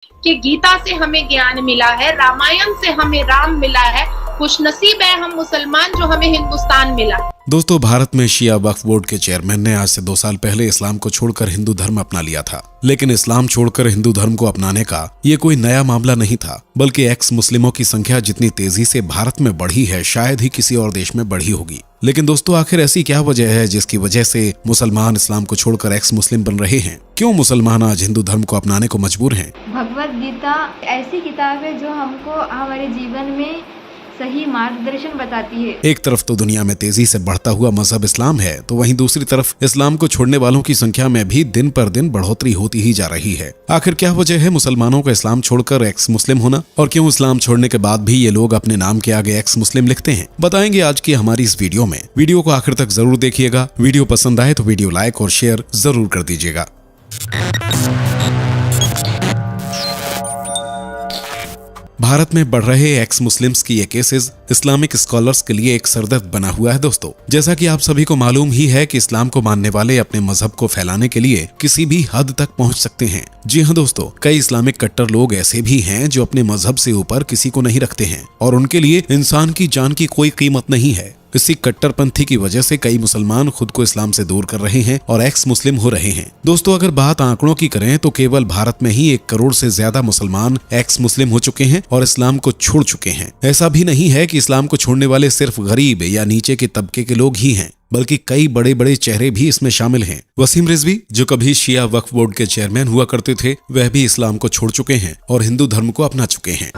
कि गीता से हमें ज्ञान मिला है, रामायण से हमें राम मिला है, खुशनसीब है हम मुसलमान जो हमें हिंदुस्तान मिला। दोस्तों, भारत में शिया वक्फ बोर्ड के चेयरमैन ने आज से 2 साल पहले इस्लाम को छोड़कर हिंदू धर्म अपना लिया था। लेकिन इस्लाम छोड़कर हिंदू धर्म को अपनाने का ये कोई नया मामला नहीं था, बल्कि एक्स मुस्लिमों की संख्या जितनी तेजी से भारत में बढ़ी है, शायद ही किसी और देश में बढ़ी होगी। लेकिन दोस्तों, आखिर ऐसी क्या वजह है जिसकी वजह से मुसलमान इस्लाम को छोड़कर एक्स मुस्लिम बन रहे हैं? क्यों मुसलमान आज हिंदू धर्म को अपनाने को मजबूर हैं? भगवत गीता ऐसी किताब है जो हमको हमारे जीवन में सही मार्गदर्शन बताती है। एक तरफ तो दुनिया में तेजी से बढ़ता हुआ मजहब इस्लाम है, तो वहीं दूसरी तरफ इस्लाम को छोड़ने वालों की संख्या में भी दिन पर दिन बढ़ोतरी होती ही जा रही है। आखिर क्या वजह है मुसलमानों का इस्लाम छोड़कर एक्स मुस्लिम होना, और क्यों इस्लाम छोड़ने के बाद भी ये लोग अपने नाम के आगे एक्स मुस्लिम लिखते हैं? बताएंगे आज की हमारी इस वीडियो में। वीडियो को आखिर तक जरूर देखिएगा। वीडियो पसंद आए तो वीडियो लाइक और शेयर जरूर कर दीजिएगा। भारत में बढ़ रहे एक्स मुस्लिम्स की ये केसेस इस्लामिक स्कॉलर्स के लिए एक सरदर्द बना हुआ है। दोस्तों, जैसा कि आप सभी को मालूम ही है कि इस्लाम को मानने वाले अपने मजहब को फैलाने के लिए किसी भी हद तक पहुंच सकते हैं। जी हाँ दोस्तों, कई इस्लामिक कट्टर लोग ऐसे भी हैं जो अपने मजहब से ऊपर किसी को नहीं रखते हैं और उनके लिए इंसान की जान की कोई कीमत नहीं है। इसी कट्टरपंथी की वजह से कई मुसलमान खुद को इस्लाम से दूर कर रहे हैं और एक्स मुस्लिम हो रहे हैं। दोस्तों, अगर बात आंकड़ों की करें तो केवल भारत में ही 1 करोड़ से ज्यादा मुसलमान एक्स मुस्लिम हो चुके हैं और इस्लाम को छोड़ चुके हैं। ऐसा भी नहीं है कि इस्लाम को छोड़ने वाले सिर्फ गरीब या नीचे के तबके के लोग ही हैं, बल्कि कई बड़े बड़े चेहरे भी इसमें शामिल हैं। वसीम रिजवी, जो कभी शिया वक्फ बोर्ड के चेयरमैन हुआ करते थे, वह भी इस्लाम को छोड़ चुके हैं और हिंदू धर्म को अपना चुके हैं।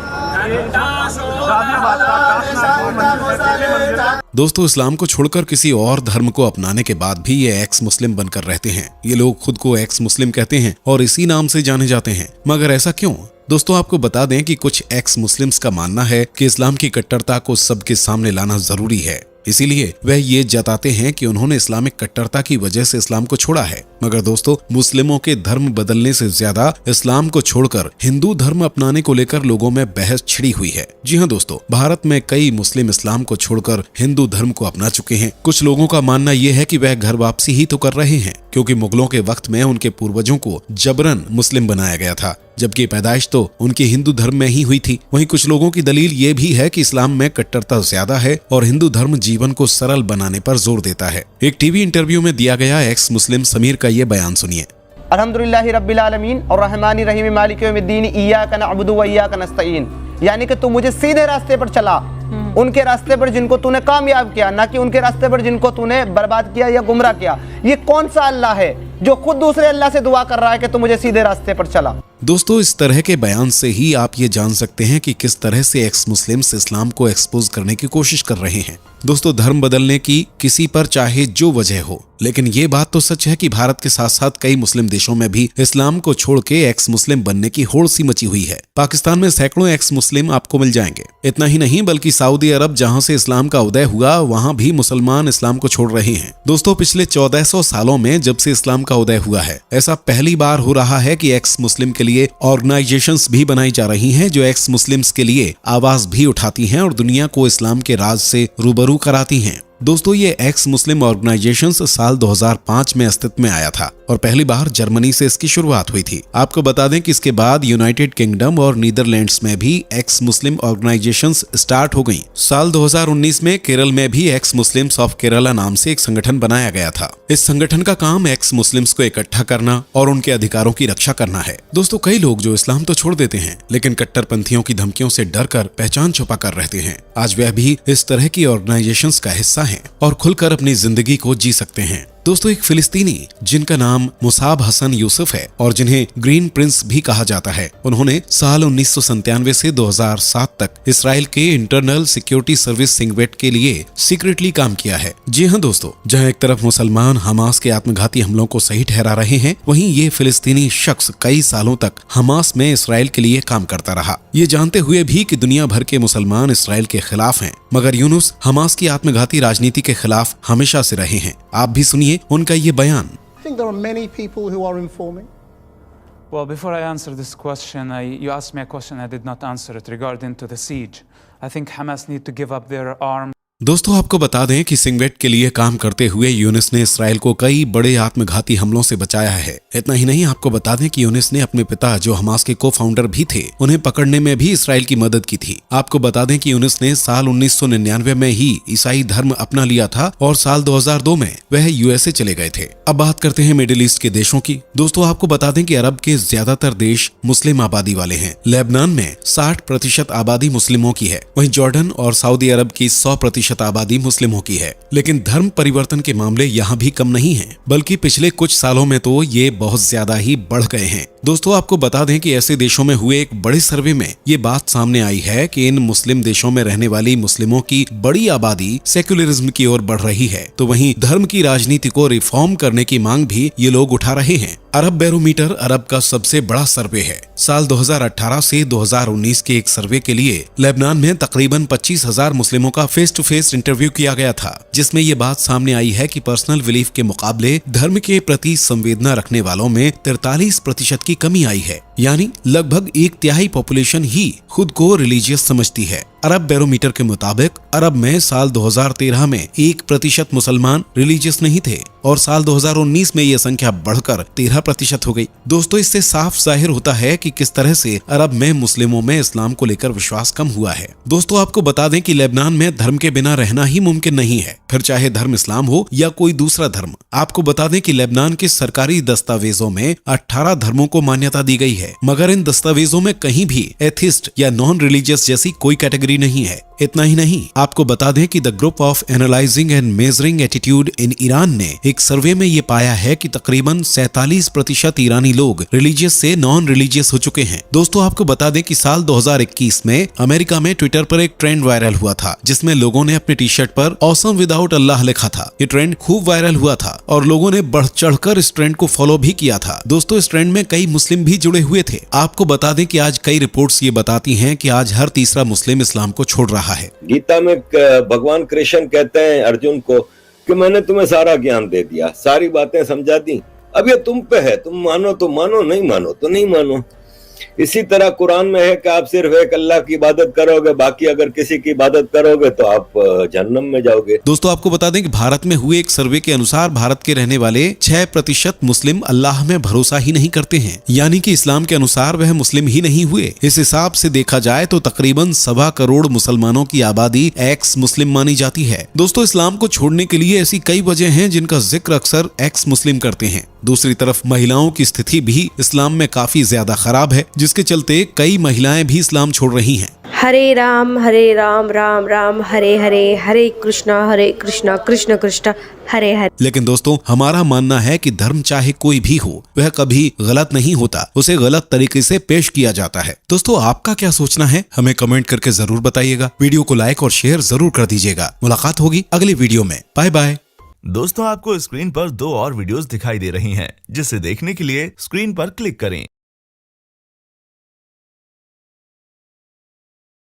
दोस्तों, इस्लाम को छोड़कर किसी और धर्म को अपनाने के बाद भी ये एक्स मुस्लिम बनकर रहते हैं। ये लोग खुद को एक्स मुस्लिम कहते हैं और इसी नाम से जाने जाते हैं। मगर ऐसा क्यों? दोस्तों, आपको बता दें कि कुछ एक्स मुस्लिम्स का मानना है कि इस्लाम की कट्टरता को सबके सामने लाना जरूरी है, इसीलिए वह ये जताते हैं कि उन्होंने इस्लामिक कट्टरता की वजह से इस्लाम को छोड़ा है। मगर दोस्तों, मुस्लिमों के धर्म बदलने से ज्यादा इस्लाम को छोड़कर हिंदू धर्म अपनाने को लेकर लोगों में बहस छिड़ी हुई है। जी हाँ दोस्तों, भारत में कई मुस्लिम इस्लाम को छोड़कर हिंदू धर्म को अपना चुके हैं। कुछ लोगों का मानना यह है कि वह घर वापसी ही तो कर रहे हैं, क्योंकि मुगलों के वक्त में उनके पूर्वजों को जबरन मुस्लिम बनाया गया था, जबकि पैदाइश तो उनकी हिंदू धर्म में ही हुई थी। वहीं कुछ लोगों की दलील ये भी है कि इस्लाम में कट्टरता ज्यादा है और हिंदू धर्म जीवन को सरल बनाने पर जोर देता है। एक टीवी इंटरव्यू में दिया गया एक्स मुस्लिम समीर का ये बयान सुनिए। अल्हम्दुलिल्लाहि रब्बिल आलमीन और रहमानिर रहीम मालिक यौमिद्दीन इय्याका नअबुदु व इय्याका नस्तईन, यानी कि तू मुझे सीधे रास्ते पर चला, उनके रास्ते पर जिनको तूने कामयाब किया, ना कि उनके रास्ते पर जिनको तूने बर्बाद किया या गुमराह किया। ये कौन सा अल्लाह है जो खुद दूसरे अल्लाह से दुआ कर रहा है कि तू मुझे सीधे रास्ते पर चला? दोस्तों, इस तरह के बयान से ही आप ये जान सकते हैं कि किस तरह से एक्स मुस्लिम्स इस्लाम को एक्सपोज करने की कोशिश कर रहे हैं। दोस्तों, धर्म बदलने की किसी पर चाहे जो वजह हो, लेकिन ये बात तो सच है कि भारत के साथ साथ कई मुस्लिम देशों में भी इस्लाम को छोड़ के एक्स मुस्लिम बनने की होड़ सी मची हुई है। पाकिस्तान में सैकड़ों एक्स मुस्लिम आपको मिल जाएंगे। इतना ही नहीं, बल्कि सऊदी अरब, जहां से इस्लाम का उदय हुआ, वहां भी मुसलमान इस्लाम को छोड़ रहे हैं। दोस्तों, पिछले 1400 सालों में जब से इस्लाम का उदय हुआ है, ऐसा पहली बार हो रहा है कि एक्स मुस्लिम के लिए ऑर्गेनाइजेशंस भी बनाई जा रही हैं, जो एक्स मुस्लिम्स के लिए आवाज भी उठाती हैं और दुनिया को इस्लाम के राज से रूबरू कराती हैं। दोस्तों, ये एक्स मुस्लिम ऑर्गेनाइजेशंस साल 2005 में अस्तित्व में आया था और पहली बार जर्मनी से इसकी शुरुआत हुई थी। आपको बता दें कि इसके बाद यूनाइटेड किंगडम और नीदरलैंड्स में भी एक्स मुस्लिम ऑर्गेनाइजेशंस स्टार्ट हो गईं। साल 2019 में केरल में भी एक्स मुस्लिम्स ऑफ केरला नाम से एक संगठन बनाया गया था। इस संगठन का काम एक्स मुस्लिम्स को इकट्ठा करना और उनके अधिकारों की रक्षा करना है। दोस्तों, कई लोग जो इस्लाम तो छोड़ देते हैं, लेकिन कट्टरपंथियों की धमकियों से डर कर पहचान छुपा कर रहते हैं, आज वह भी इस तरह की ऑर्गेनाइजेशंस का हिस्सा हैं और खुलकर अपनी जिंदगी को जी सकते हैं। दोस्तों, एक फिलिस्तीनी जिनका नाम मुसाब हसन यूसुफ है और जिन्हें ग्रीन प्रिंस भी कहा जाता है, उन्होंने साल 1997 से 2007 तक इसराइल के इंटरनल सिक्योरिटी सर्विस सिंगवेट के लिए सीक्रेटली काम किया है। जी हाँ दोस्तों, जहां एक तरफ मुसलमान हमास के आत्मघाती हमलों को सही ठहरा रहे हैं, वहीं ये फिलिस्तीनी शख्स कई सालों तक हमास में इसराइल के लिए काम करता रहा, ये जानते हुए भी कि दुनिया भर के मुसलमान इसराइल के खिलाफ हैं। मगर यूनुस हमास की आत्मघाती राजनीति के खिलाफ हमेशा से रहे हैं। आप भी सुनिए उनका ये बयान। I think there are many people who are informing. Well, before I answer this question, you asked me a question I did not answer it regarding to the siege. I think Hamas need to give up their arms. दोस्तों आपको बता दें कि सिंगवेट के लिए काम करते हुए यूनिस ने इसराइल को कई बड़े आत्मघाती हमलों से बचाया है। इतना ही नहीं, आपको बता दें कि यूनिस ने अपने पिता जो हमास के को फाउंडर भी थे उन्हें पकड़ने में भी इसराइल की मदद की थी। आपको बता दें कि यूनिस ने साल 1999 में ही ईसाई धर्म अपना लिया था और साल 2002 में वह यूएसए चले गए थे। अब बात करते हैं मिडिल ईस्ट के देशों की। दोस्तों आपको बता दें कि अरब के ज्यादातर देश मुस्लिम आबादी वाले हैं। लेबनान में 60% आबादी मुस्लिमों की है, वहीं जॉर्डन और सऊदी अरब की 100% आबादी मुस्लिमों की है। लेकिन धर्म परिवर्तन के मामले यहाँ भी कम नहीं हैं, बल्कि पिछले कुछ सालों में तो ये बहुत ज्यादा ही बढ़ गए हैं। दोस्तों आपको बता दें कि ऐसे देशों में हुए एक बड़े सर्वे में ये बात सामने आई है कि इन मुस्लिम देशों में रहने वाली मुस्लिमों की बड़ी आबादी सेक्युलरिज्म की ओर बढ़ रही है, तो वहीं धर्म की राजनीति को रिफॉर्म करने की मांग भी ये लोग उठा रहे हैं। अरब बैरोमीटर अरब का सबसे बड़ा सर्वे है। साल 2018 से 2019 के एक सर्वे के लिए लेबनान में तकरीबन 25,000 मुस्लिमों का फेस टू फेस इंटरव्यू किया गया था, जिसमें ये बात सामने आई है कि पर्सनल बिलीफ के मुकाबले धर्म के प्रति संवेदना रखने वालों में 43% की कमी आई है, यानी लगभग 1/3 पॉपुलेशन ही खुद को रिलीजियस समझती है। अरब बैरोमीटर के मुताबिक अरब में साल 2013 में 1% मुसलमान रिलीजियस नहीं थे और साल 2019 में यह संख्या बढ़कर 13% हो गई। दोस्तों इससे साफ जाहिर होता है कि किस तरह से अरब में मुस्लिमों में इस्लाम को लेकर विश्वास कम हुआ है। दोस्तों आपको बता दें कि लेबनान में धर्म के बिना रहना ही मुमकिन नहीं है, फिर चाहे धर्म इस्लाम हो या कोई दूसरा धर्म। आपको बता दें कि लेबनान के सरकारी दस्तावेजों में 18 धर्मों को मान्यता दी गई है, मगर इन दस्तावेजों में कहीं भी एथिस्ट या नॉन रिलीजियस जैसी कोई कैटेगरी नहीं है। इतना ही नहीं, आपको बता दें कि the group of analysing and measuring attitude in Iran ने एक सर्वे में ये पाया है कि तकरीबन 47% ईरानी लोग रिलीजियस से नॉन रिलीजियस हो चुके हैं। दोस्तों आपको बता दें कि साल 2021 में अमेरिका में ट्विटर पर एक ट्रेंड वायरल हुआ था, जिसमें लोगों ने अपने टी शर्ट पर ऑसम विदाउट अल्लाह लिखा था। ये ट्रेंड खूब वायरल हुआ था और लोगों ने बढ़ चढ़कर इस ट्रेंड को फॉलो भी किया था। दोस्तों इस ट्रेंड में कई मुस्लिम भी जुड़े हुए थे। आपको बता दें कि आज कई रिपोर्ट्स ये बताती हैं कि आज हर तीसरा मुस्लिम इस्लाम को छोड़ रहा है। गीता में भगवान कृष्ण कहते हैं अर्जुन को कि मैंने तुम्हें सारा ज्ञान दे दिया, सारी बातें समझा दी, अब ये तुम पे है, तुम मानो तो मानो, नहीं मानो तो नहीं मानो। इसी तरह कुरान में है कि आप सिर्फ एक अल्लाह की इबादत करोगे, बाकी अगर किसी की इबादत करोगे तो आप जहन्नम में जाओगे। दोस्तों आपको बता दें कि भारत में हुए एक सर्वे के अनुसार भारत के रहने वाले 6% मुस्लिम अल्लाह में भरोसा ही नहीं करते हैं, यानी कि इस्लाम के अनुसार वह मुस्लिम ही नहीं हुए। इस हिसाब से देखा जाए तो तकरीबन 1.25 करोड़ मुसलमानों की आबादी एक्स मुस्लिम मानी जाती है। दोस्तों इस्लाम को छोड़ने के लिए ऐसी कई वजह हैं जिनका जिक्र अक्सर एक्स मुस्लिम करते हैं। दूसरी तरफ महिलाओं की स्थिति भी इस्लाम में काफी ज्यादा खराब है, जिसके चलते कई महिलाएं भी इस्लाम छोड़ रही हैं। हरे राम राम राम हरे हरे, हरे कृष्णा कृष्ण कृष्ण हरे हरे। लेकिन दोस्तों हमारा मानना है कि धर्म चाहे कोई भी हो, वह कभी गलत नहीं होता, उसे गलत तरीके से पेश किया जाता है। दोस्तों आपका क्या सोचना है, हमें कमेंट करके जरूर बताइएगा। वीडियो को लाइक और शेयर जरूर कर दीजिएगा। मुलाकात होगी अगली वीडियो में। Bye bye. दोस्तों आपको स्क्रीन पर 2 और वीडियोस दिखाई दे रही हैं, जिसे देखने के लिए स्क्रीन पर क्लिक करें।